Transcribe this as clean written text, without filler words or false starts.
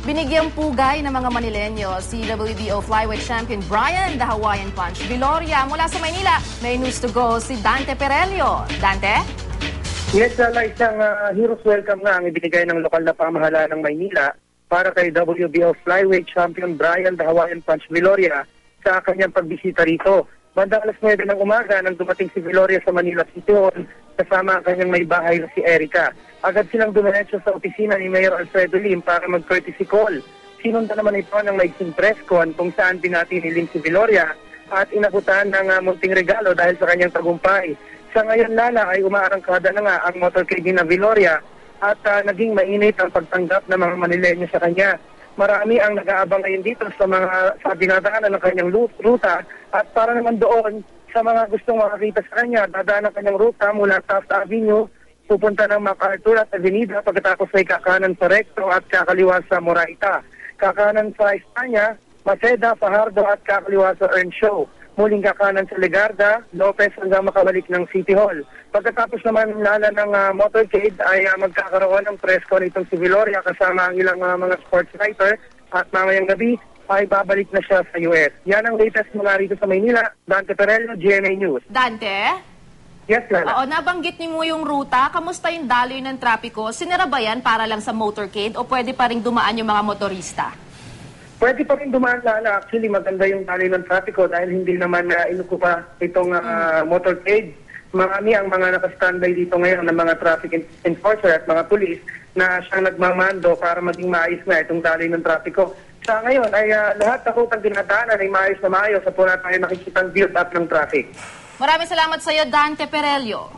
Binigyang pugay ng mga Manileño si WBO flyweight champion Brian the Hawaiian Punch Viloria. Mula sa Maynila, may news to go si Dante Perelio. Dante? Yes, isang hero's welcome nga ang ibinigay ng lokal na pamahalaan ng Maynila para kay WBO flyweight champion Brian the Hawaiian Punch Viloria sa kanyang pagbisita rito. Bandang alas 9 ng umaga nang dumating si Viloria sa Manila City Hall kasama ang kanyang may bahay na si Erica. Agad silang dumiretso sa opisina ni Mayor Alfredo Lim para mag-courtesy call. Sinundan naman ito ng maiksing press con kung saan binati ni Lim si Viloria at inabutan ng munting regalo dahil sa kanyang tagumpay. Sa ngayon Lala ay umaarangkada na nga ang motorcade ni Viloria at naging mainit ang pagtanggap ng mga Manileño sa kanya. Marami ang nag-aabang ngayon dito sa dinadaanan ng kanyang ruta at para naman doon sa mga gustong makakita sa kanya, dadaan ang kanyang ruta mula Taft Avenue, pupunta ng MacArthur at Avenida pagkatapos ay kakanan sa Recto at kakaliwa sa Moraita. Kakanan sa Espanya, Maceda, Fajardo at kakaliwa sa Earnshaw. Muling kakanan sa Legarda, Lopez hanggang makabalik ng City Hall. Pagkatapos naman Lala ng motorcade ay magkakaroon ng press con itong si Viloria kasama ang ilang mga sports writer at mamayang gabi ay babalik na siya sa US. Yan ang latest mula rito sa Maynila. Dante Perelio, GMA News. Dante? Yes, Lala. Oo, nabanggit niyo mo yung ruta. Kamusta yung daloy ng trapiko? Sinara ba yan para lang sa motorcade o pwede pa rin dumaan yung mga motorista? Pwede pa rin dumaan, Lala. Actually, maganda yung daloy ng trapiko dahil hindi naman inukupa itong motorcade. Marami ang mga nakastandby dito ngayon ng mga traffic enforcer at mga pulis na siyang nagmamando para maging maayos na itong daloy ng trapiko. Sa ngayon ay lahat ng rutang dinadaanan ay maayos na maayos at wala tayo nakikitang build up ng traffic. Maraming salamat sa iyo, Dante Perelio.